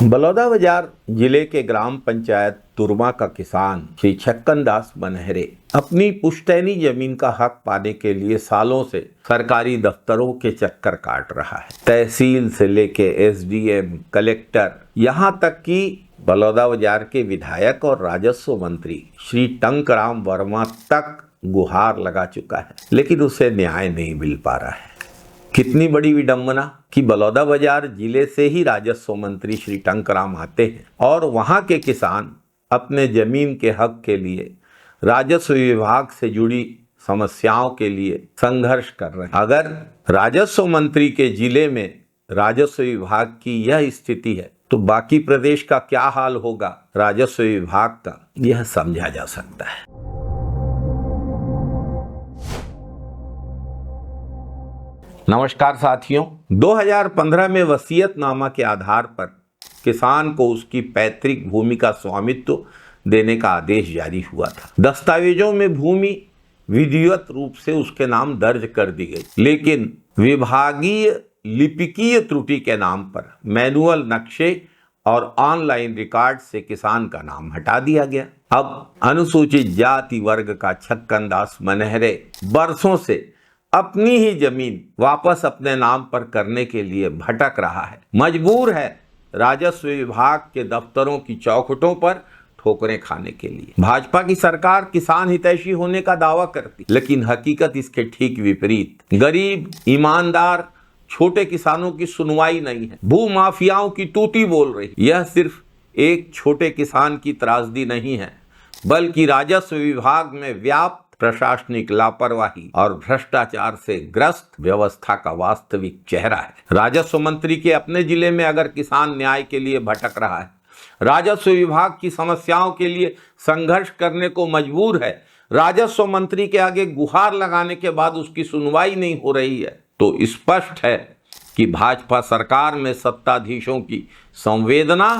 बलौदाबाजार जिले के ग्राम पंचायत तुरमा का किसान श्री छक्कन दास मनहरे अपनी पुश्तैनी जमीन का हक पाने के लिए सालों से सरकारी दफ्तरों के चक्कर काट रहा है। तहसील से लेके एसडीएम, कलेक्टर, यहाँ तक कि बलौदाबाजार के विधायक और राजस्व मंत्री श्री टंकराम वर्मा तक गुहार लगा चुका है, लेकिन उसे न्याय नहीं मिल पा रहा है। कितनी बड़ी विडंबना कि बलौदाबाजार जिले से ही राजस्व मंत्री श्री टंकराम आते हैं और वहां के किसान अपने जमीन के हक के लिए राजस्व विभाग से जुड़ी समस्याओं के लिए संघर्ष कर रहे हैं। अगर राजस्व मंत्री के जिले में राजस्व विभाग की यह स्थिति है तो बाकी प्रदेश का क्या हाल होगा राजस्व विभाग का, यह समझा जा सकता है। नमस्कार साथियों, 2015 में वसीयतनामा के आधार पर किसान को उसकी पैतृक भूमि का स्वामित्व देने का आदेश जारी हुआ था। दस्तावेजों में भूमि विधिवत रूप से उसके नाम दर्ज कर दी गई, लेकिन विभागीय लिपिकीय त्रुटि के नाम पर मैनुअल नक्शे और ऑनलाइन रिकॉर्ड से किसान का नाम हटा दिया गया। अब अनुसूचित जाति वर्ग का छक्कन दास मनहरे बरसों से अपनी ही जमीन वापस अपने नाम पर करने के लिए भटक रहा है, मजबूर है राजस्व विभाग के दफ्तरों की चौखटों पर ठोकरें खाने के लिए। भाजपा की सरकार किसान हितैषी होने का दावा करती, लेकिन हकीकत इसके ठीक विपरीत। गरीब, ईमानदार, छोटे किसानों की सुनवाई नहीं है, भू माफियाओं की तूती बोल रही। यह सिर्फ एक छोटे किसान की त्रासदी नहीं है, बल्कि राजस्व विभाग में व्याप्त प्रशासनिक लापरवाही और भ्रष्टाचार से ग्रस्त व्यवस्था का वास्तविक चेहरा है। राजस्व मंत्री के अपने जिले में अगर किसान न्याय के लिए भटक रहा है, राजस्व विभाग की समस्याओं के लिए संघर्ष करने को मजबूर है, राजस्व मंत्री के आगे गुहार लगाने के बाद उसकी सुनवाई नहीं हो रही है, तो स्पष्ट है कि भाजपा सरकार में सत्ताधीशों की संवेदना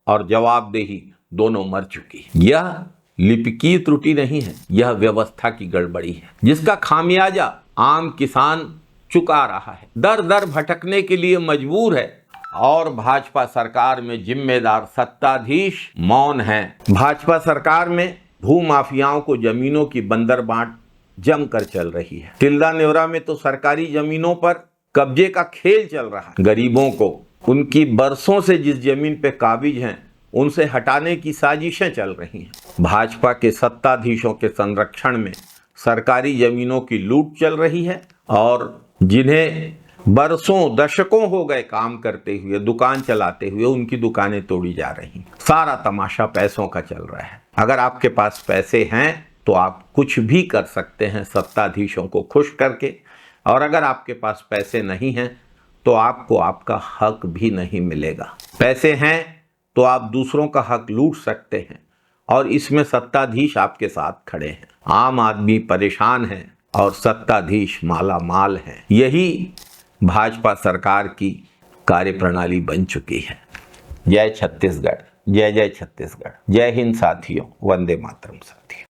और जवाबदेही दोनों मर चुकी है। यह लिपिकीय त्रुटि नहीं है, यह व्यवस्था की गड़बड़ी है, जिसका खामियाजा आम किसान चुका रहा है। दर दर भटकने के लिए मजबूर है और भाजपा सरकार में जिम्मेदार सत्ताधीश मौन हैं। भाजपा सरकार में भू माफियाओं को जमीनों की बंदर बांट जमकर चल रही है। तिल्दा नेवरा में तो सरकारी जमीनों पर कब्जे का खेल चल रहा है। गरीबों को उनकी बरसों से जिस जमीन पे काबिज हैं उनसे हटाने की साजिशें चल रही हैं। भाजपा के सत्ताधीशों के संरक्षण में सरकारी जमीनों की लूट चल रही है और जिन्हें बरसों दशकों हो गए काम करते हुए, दुकान चलाते हुए, उनकी दुकानें तोड़ी जा रही। सारा तमाशा पैसों का चल रहा है। अगर आपके पास पैसे हैं तो आप कुछ भी कर सकते हैं सत्ताधीशों को खुश करके, और अगर आपके पास पैसे नहीं हैं तो आपको आपका हक भी नहीं मिलेगा। पैसे हैं तो आप दूसरों का हक लूट सकते हैं और इसमें सत्ताधीश आपके साथ खड़े हैं। आम आदमी परेशान है और सत्ताधीश माला माल हैं। यही भाजपा सरकार की कार्यप्रणाली बन चुकी है। जय छत्तीसगढ़, जय जय छत्तीसगढ़, जय हिंद साथियों, वंदे मातरम साथियों।